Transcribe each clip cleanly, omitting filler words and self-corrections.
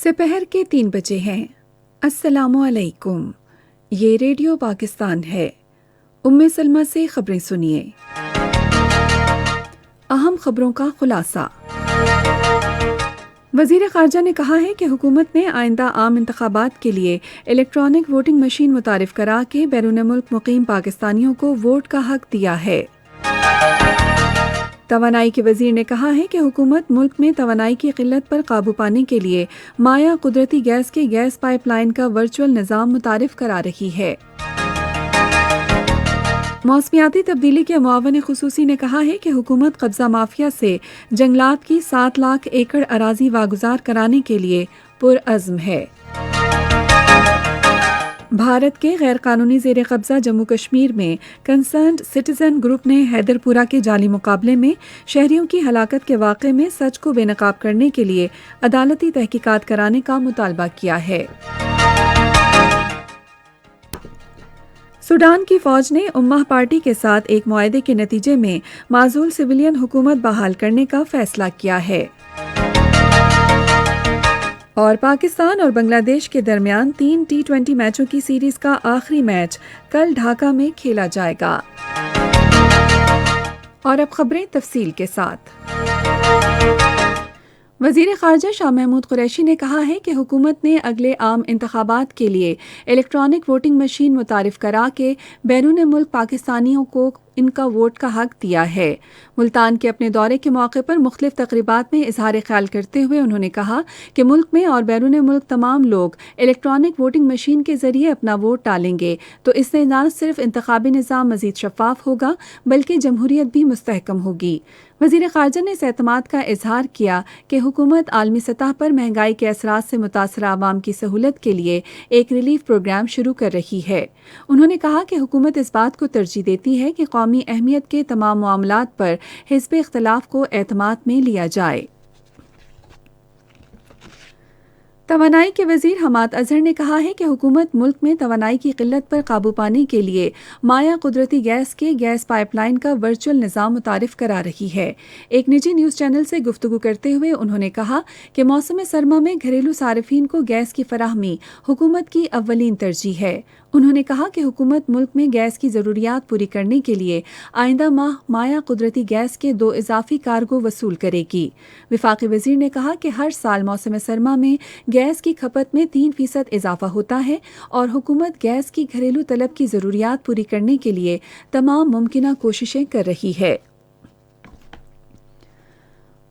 سپہر کے 3 بجے ہیں۔ السلام علیکم، یہ ریڈیو پاکستان ہے۔ ام سلمہ سے خبریں سنیے۔ اہم خبروں کا خلاصہ۔ وزیر خارجہ نے کہا ہے کہ حکومت نے آئندہ عام انتخابات کے لیے الیکٹرانک ووٹنگ مشین متعارف کرا کے بیرون ملک مقیم پاکستانیوں کو ووٹ کا حق دیا ہے۔ توانائی کے وزیر نے کہا ہے کہ حکومت ملک میں توانائی کی قلت پر قابو پانے کے لیے مایا قدرتی گیس کے گیس پائپ لائن کا ورچوئل نظام متعارف کرا رہی ہے۔ موسمیاتی تبدیلی کے معاون خصوصی نے کہا ہے کہ حکومت قبضہ مافیا سے جنگلات کی 7 لاکھ ایکڑ اراضی واگزار کرانے کے لیے پرعزم ہے۔ بھارت کے غیر قانونی زیر قبضہ جموں کشمیر میں کنسرنڈ سٹیزن گروپ نے حیدر پورہ کے جعلی مقابلے میں شہریوں کی ہلاکت کے واقعے میں سچ کو بے نقاب کرنے کے لیے عدالتی تحقیقات کرانے کا مطالبہ کیا ہے۔ سوڈان کی فوج نے امہ پارٹی کے ساتھ ایک معاہدے کے نتیجے میں معزول سویلین حکومت بحال کرنے کا فیصلہ کیا ہے۔ اور پاکستان اور بنگلہ دیش کے درمیان 3 T20 میچوں کی سیریز کا آخری میچ کل ڈھاکہ میں کھیلا جائے گا۔ اور اب خبریں تفصیل کے ساتھ۔ وزیر خارجہ شاہ محمود قریشی نے کہا ہے کہ حکومت نے اگلے عام انتخابات کے لیے الیکٹرانک ووٹنگ مشین متعارف کرا کے بیرون ملک پاکستانیوں کو ان کا ووٹ کا حق دیا ہے۔ ملتان کے اپنے دورے کے موقع پر مختلف تقریبات میں اظہار خیال کرتے ہوئے انہوں نے کہا کہ ملک میں اور بیرون ملک تمام لوگ الیکٹرانک ووٹنگ مشین کے ذریعے اپنا ووٹ ڈالیں گے تو اس سے نہ صرف انتخابی نظام مزید شفاف ہوگا بلکہ جمہوریت بھی مستحکم ہوگی۔ وزیر خارجہ نے اس اعتماد کا اظہار کیا کہ حکومت عالمی سطح پر مہنگائی کے اثرات سے متاثرہ عوام کی سہولت کے لیے ایک ریلیف پروگرام شروع کر رہی ہے۔ انہوں نے کہا کہ حکومت اس بات کو ترجیح دیتی ہے کہ قومی اہمیت کے تمام معاملات پر حزب اختلاف کو اعتماد میں لیا جائے۔ توانائی کے وزیر حماد اظہر نے کہا ہے کہ حکومت ملک میں توانائی کی قلت پر قابو پانے کے لیے مایا قدرتی گیس کے گیس پائپ لائن کا ورچوئل نظام متعارف کرا رہی ہے۔ ایک نجی نیوز چینل سے گفتگو کرتے ہوئے انہوں نے کہا کہ موسم سرما میں گھریلو صارفین کو گیس کی فراہمی حکومت کی اولین ترجیح ہے۔ انہوں نے کہا کہ حکومت ملک میں گیس کی ضروریات پوری کرنے کے لیے آئندہ ماہ مایا قدرتی گیس کے 2 اضافی کارگو وصول کرے گی۔ وفاقی وزیر نے کہا کہ ہر سال موسم سرما میں گیس کی کھپت میں 3% اضافہ ہوتا ہے اور حکومت گیس کی گھریلو طلب کی ضروریات پوری کرنے کے لیے تمام ممکنہ کوششیں کر رہی ہے۔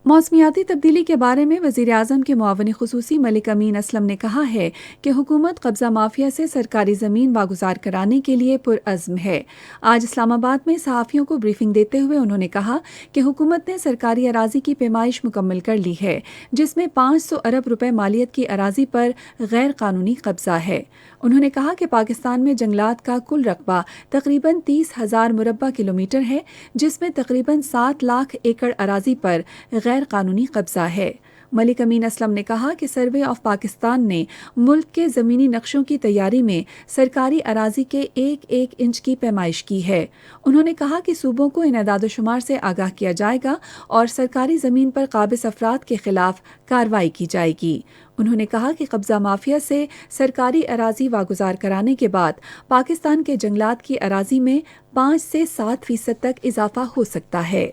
موسمیاتی تبدیلی کے بارے میں وزیر اعظم کے معاون خصوصی ملک امین اسلم نے کہا ہے کہ حکومت قبضہ مافیا سے سرکاری زمین واگزار کرانے کے لیے پرعزم ہے۔ آج اسلام آباد میں صحافیوں کو بریفنگ دیتے ہوئے انہوں نے کہا کہ حکومت نے سرکاری اراضی کی پیمائش مکمل کر لی ہے جس میں 500 ارب روپے مالیت کی اراضی پر غیر قانونی قبضہ ہے۔ انہوں نے کہا کہ پاکستان میں جنگلات کا کل رقبہ تقریباً 30,000 مربع کلومیٹر ہے جس میں تقریباً 7 لاکھ ایکڑ اراضی پر غیر قانونی قبضہ ہے۔ ملک امین اسلم نے کہا کہ سروے آف پاکستان نے ملک کے زمینی نقشوں کی تیاری میں سرکاری اراضی کے 1 انچ کی پیمائش کی ہے۔ انہوں نے کہا کہ صوبوں کو ان اعداد و شمار سے آگاہ کیا جائے گا اور سرکاری زمین پر قابض افراد کے خلاف کارروائی کی جائے گی۔ انہوں نے کہا کہ قبضہ مافیا سے سرکاری اراضی واگزار کرانے کے بعد پاکستان کے جنگلات کی اراضی میں 5 سے 7% تک اضافہ ہو سکتا ہے۔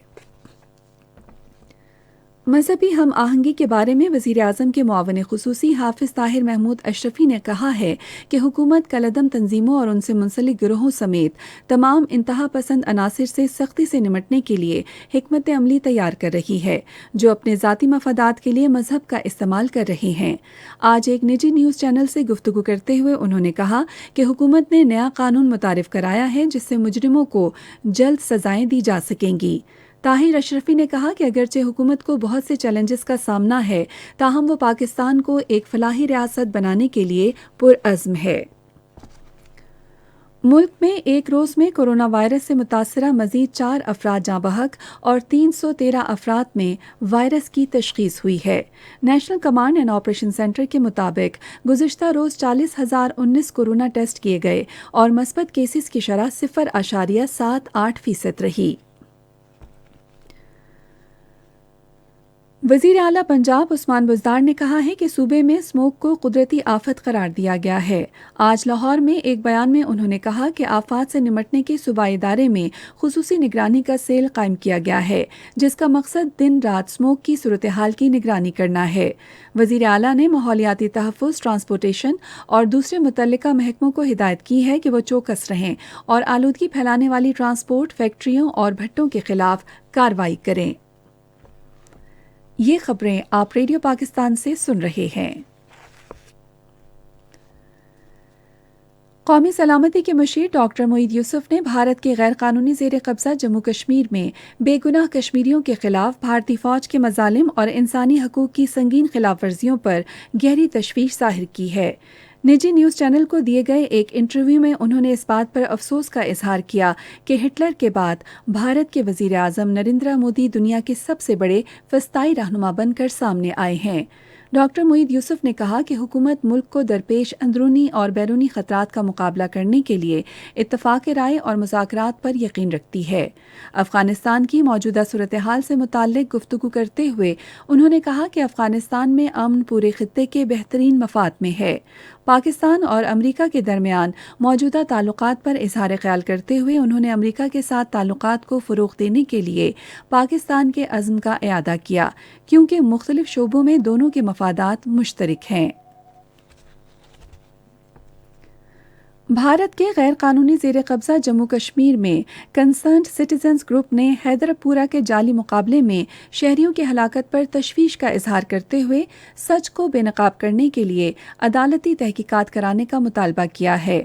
مذہبی ہم آہنگی کے بارے میں وزیر اعظم کے معاون خصوصی حافظ طاہر محمود اشرفی نے کہا ہے کہ حکومت کالعدم تنظیموں اور ان سے منسلک گروہوں سمیت تمام انتہا پسند عناصر سے سختی سے نمٹنے کے لیے حکمت عملی تیار کر رہی ہے جو اپنے ذاتی مفادات کے لیے مذہب کا استعمال کر رہے ہیں۔ آج ایک نجی نیوز چینل سے گفتگو کرتے ہوئے انہوں نے کہا کہ حکومت نے نیا قانون متعارف کرایا ہے جس سے مجرموں کو جلد سزائیں دی جا سکیں گی۔ طاہر اشرفی نے کہا کہ اگرچہ حکومت کو بہت سے چیلنجز کا سامنا ہے تاہم وہ پاکستان کو ایک فلاحی ریاست بنانے کے لیے پرعزم ہے۔ ملک میں ایک روز میں کورونا وائرس سے متاثرہ مزید 4 افراد جاں بحق اور 313 افراد میں وائرس کی تشخیص ہوئی ہے۔ National command and operation centre کے مطابق گزشتہ روز 40,019 کورونا ٹیسٹ کیے گئے اور مثبت کیسز کی شرح 0.78% رہی۔ وزیر اعلیٰ پنجاب عثمان بزدار نے کہا ہے کہ صوبے میں اسموگ کو قدرتی آفت قرار دیا گیا ہے۔ آج لاہور میں ایک بیان میں انہوں نے کہا کہ آفات سے نمٹنے کے صوبائی ادارے میں خصوصی نگرانی کا سیل قائم کیا گیا ہے، جس کا مقصد دن رات اسموگ کی صورتحال کی نگرانی کرنا ہے۔ وزیر اعلیٰ نے ماحولیاتی تحفظ، ٹرانسپورٹیشن اور دوسرے متعلقہ محکموں کو ہدایت کی ہے کہ وہ چوکس رہیں اور آلودگی پھیلانے والی ٹرانسپورٹ، فیکٹریوں اور بھٹوں کے خلاف کارروائی کریں۔ یہ خبریں آپ ریڈیو پاکستان سے سن رہے ہیں۔ قومی سلامتی کے مشیر ڈاکٹر معید یوسف نے بھارت کے غیر قانونی زیر قبضہ جموں کشمیر میں بے گناہ کشمیریوں کے خلاف بھارتی فوج کے مظالم اور انسانی حقوق کی سنگین خلاف ورزیوں پر گہری تشویش ظاہر کی ہے۔ نجی نیوز چینل کو دیے گئے ایک انٹرویو میں انہوں نے اس بات پر افسوس کا اظہار کیا کہ ہٹلر کے بعد بھارت کے وزیر اعظم نریندر مودی دنیا کے سب سے بڑے فسطائی رہنما بن کر سامنے آئے ہیں۔ ڈاکٹر معید یوسف نے کہا کہ حکومت ملک کو درپیش اندرونی اور بیرونی خطرات کا مقابلہ کرنے کے لیے اتفاق رائے اور مذاکرات پر یقین رکھتی ہے۔ افغانستان کی موجودہ صورتحال سے متعلق گفتگو کرتے ہوئے انہوں نے کہا کہ افغانستان میں امن پورے خطے کے بہترین مفاد میں ہے۔ پاکستان اور امریکہ کے درمیان موجودہ تعلقات پر اظہار خیال کرتے ہوئے انہوں نے امریکہ کے ساتھ تعلقات کو فروغ دینے کے لیے پاکستان کے عزم کا اعادہ کیا، کیونکہ مختلف شعبوں میں دونوں کے مفادات مشترک ہیں۔ بھارت کے غیر قانونی زیر قبضہ جموں کشمیر میں کنسرنڈ سٹیزنز گروپ نے حیدر پورہ کے جعلی مقابلے میں شہریوں کی ہلاکت پر تشویش کا اظہار کرتے ہوئے سچ کو بے نقاب کرنے کے لیے عدالتی تحقیقات کرانے کا مطالبہ کیا ہے۔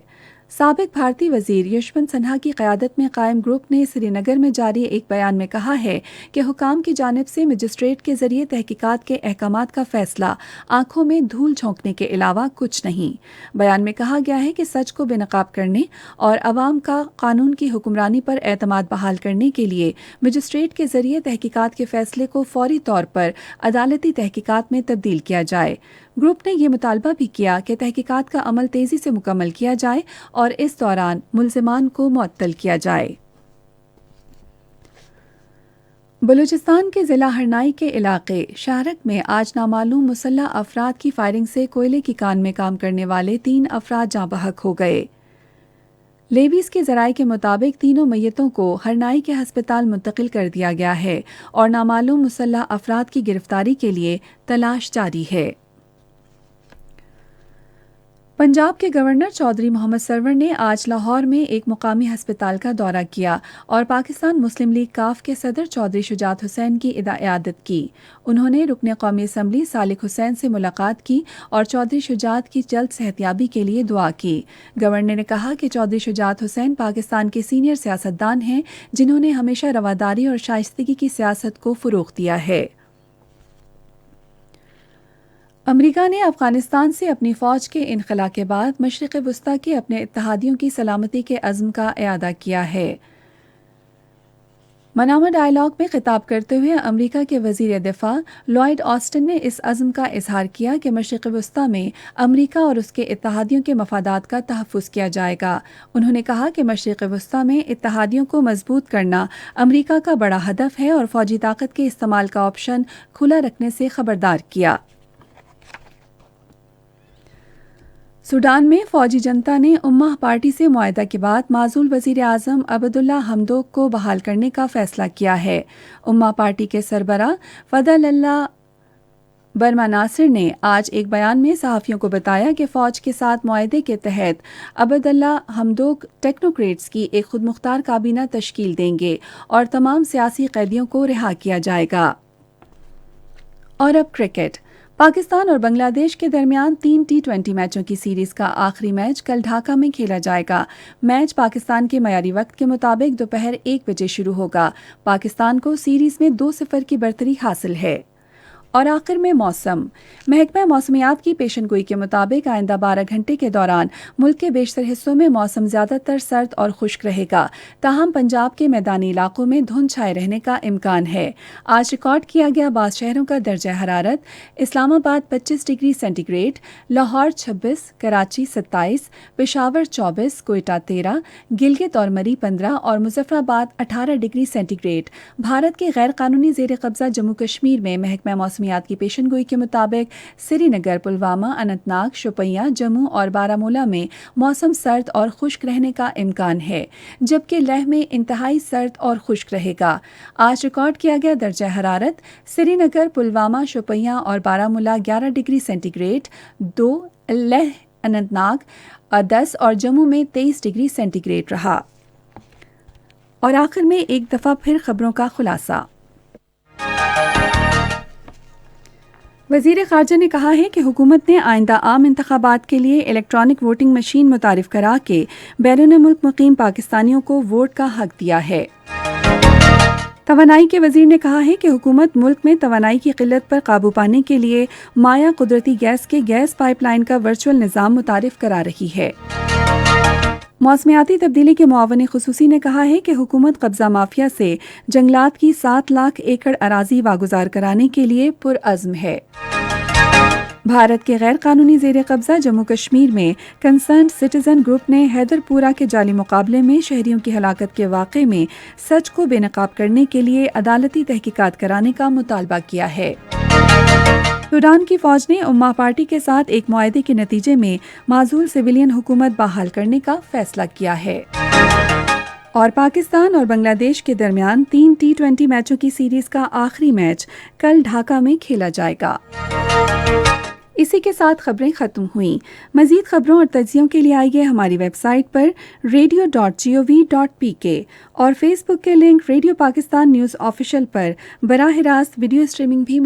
سابق بھارتی وزیر یشونت سنہا کی قیادت میں قائم گروپ نے سری نگر میں جاری ایک بیان میں کہا ہے کہ حکام کی جانب سے مجسٹریٹ کے ذریعے تحقیقات کے احکامات کا فیصلہ آنکھوں میں دھول جھونکنے کے علاوہ کچھ نہیں۔ بیان میں کہا گیا ہے کہ سچ کو بے نقاب کرنے اور عوام کا قانون کی حکمرانی پر اعتماد بحال کرنے کے لیے مجسٹریٹ کے ذریعے تحقیقات کے فیصلے کو فوری طور پر عدالتی تحقیقات میں تبدیل کیا جائے۔ گروپ نے یہ مطالبہ بھی کیا کہ تحقیقات کا عمل تیزی سے مکمل کیا جائے اور اس دوران ملزمان کو معطل کیا جائے۔ بلوچستان کے ضلع ہرنائی کے علاقے شہرک میں آج نامعلوم مسلح افراد کی فائرنگ سے کوئلے کی کان میں کام کرنے والے 3 افراد جاں بحق ہو گئے۔ لیویز کے ذرائع کے مطابق تینوں میتوں کو ہرنائی کے ہسپتال منتقل کر دیا گیا ہے اور نامعلوم مسلح افراد کی گرفتاری کے لیے تلاش جاری ہے۔ پنجاب کے گورنر چودھری محمد سرور نے آج لاہور میں ایک مقامی ہسپتال کا دورہ کیا اور پاکستان مسلم لیگ کاف کے صدر چودھری شجاعت حسین کی عیادت کی۔ انہوں نے رکن قومی اسمبلی سالک حسین سے ملاقات کی اور چودھری شجاعت کی جلد صحتیابی کے لیے دعا کی۔ گورنر نے کہا کہ چودھری شجاعت حسین پاکستان کے سینئر سیاستدان ہیں جنہوں نے ہمیشہ رواداری اور شائستگی کی سیاست کو فروغ دیا ہے۔ امریکہ نے افغانستان سے اپنی فوج کے انخلا کے بعد مشرق وسطی کے اپنے اتحادیوں کی سلامتی کے عزم کا اعادہ کیا ہے۔ منامہ ڈائیلاگ میں خطاب کرتے ہوئے امریکہ کے وزیر دفاع لوئڈ آسٹن نے اس عزم کا اظہار کیا کہ مشرق وسطی میں امریکہ اور اس کے اتحادیوں کے مفادات کا تحفظ کیا جائے گا۔ انہوں نے کہا کہ مشرق وسطی میں اتحادیوں کو مضبوط کرنا امریکہ کا بڑا ہدف ہے اور فوجی طاقت کے استعمال کا آپشن کھلا رکھنے سے خبردار کیا۔ سوڈان میں فوجی جنتا نے امہ پارٹی سے معاہدہ کے بعد معزول وزیر اعظم عبداللہ حمدوک کو بحال کرنے کا فیصلہ کیا ہے۔ امہ پارٹی کے سربراہ فضل اللہ برما ناصر نے آج ایک بیان میں صحافیوں کو بتایا کہ فوج کے ساتھ معاہدے کے تحت عبداللہ حمدوک ٹیکنوکریٹس کی ایک خود مختار کابینہ تشکیل دیں گے اور تمام سیاسی قیدیوں کو رہا کیا جائے گا۔ اور اب کرکٹ۔ پاکستان اور بنگلہ دیش کے درمیان 3 T20 میچوں کی سیریز کا آخری میچ کل ڈھاکہ میں کھیلا جائے گا۔ میچ پاکستان کے معیاری وقت کے مطابق دوپہر 1 بجے شروع ہوگا۔ پاکستان کو سیریز میں 2-0 کی برتری حاصل ہے۔ اور آخر میں موسم۔ محکمہ موسمیات کی پیشن گوئی کے مطابق آئندہ 12 گھنٹے کے دوران ملک کے بیشتر حصوں میں موسم زیادہ تر سرد اور خشک رہے گا، تاہم پنجاب کے میدانی علاقوں میں دھند چھائے رہنے کا امکان ہے۔ آج ریکارڈ کیا گیا بعض شہروں کا درجہ حرارت: Islamabad 25 degree centigrade, Lahore 26، Karachi 27، Peshawar 24، Quetta 13، Gilgit اور مری 15 اور مظفر آباد 18 ڈگری سینٹی گریڈ۔ بھارت کے غیر قانونی زیر قبضہ جموں کشمیر میں محکمہ موسمیات کی پیشن گوئی کے مطابق سری نگر، پلوامہ، اننت ناگ، شوپیاں، جموں اور بارہمولہ میں موسم سرد اور خشک رہنے کا امکان ہے، جبکہ لیہ میں انتہائی سرد اور خشک رہے گا۔ آج ریکارڈ کیا گیا درجہ حرارت: سری نگر، پلوامہ، شوپیاں اور Baramulla 11 degree centigrade, 2، Leh, Anantnag 10 اور جموں میں 23 ڈگری سینٹی گریڈ رہا۔ اور آخر میں ایک دفعہ پھر خبروں کا خلاصہ۔ وزیر خارجہ نے کہا ہے کہ حکومت نے آئندہ عام انتخابات کے لیے الیکٹرانک ووٹنگ مشین متعارف کرا کے بیرون ملک مقیم پاکستانیوں کو ووٹ کا حق دیا ہے۔ توانائی کے وزیر نے کہا ہے کہ حکومت ملک میں توانائی کی قلت پر قابو پانے کے لیے مایا قدرتی گیس کے گیس پائپ لائن کا ورچوئل نظام متعارف کرا رہی ہے۔ موسمیاتی تبدیلی کے معاون خصوصی نے کہا ہے کہ حکومت قبضہ مافیا سے جنگلات کی 7 لاکھ ایکڑ اراضی واگزار کرانے کے لیے پرعزم ہے۔ بھارت کے غیر قانونی زیر قبضہ جموں کشمیر میں کنسرنڈ سٹیزن گروپ نے حیدر پورہ کے جعلی مقابلے میں شہریوں کی ہلاکت کے واقعے میں سچ کو بے نقاب کرنے کے لیے عدالتی تحقیقات کرانے کا مطالبہ کیا ہے۔ سوڈان کی فوج نے امہ پارٹی کے ساتھ ایک معاہدے کے نتیجے میں معزول سویلین حکومت بحال کرنے کا فیصلہ کیا ہے۔ اور پاکستان اور بنگلہ دیش کے درمیان 3 T20 میچوں کی سیریز کا آخری میچ کل ڈھاکہ میں کھیلا جائے گا۔ اسی کے ساتھ خبریں ختم ہوئیں۔ مزید خبروں اور تجزیوں کے لیے آئیے ہماری ویب سائٹ پر radio.gov.pk اور فیس بک کے link radio Pakistan news official پر براہ راست ویڈیو اسٹریمنگ بھی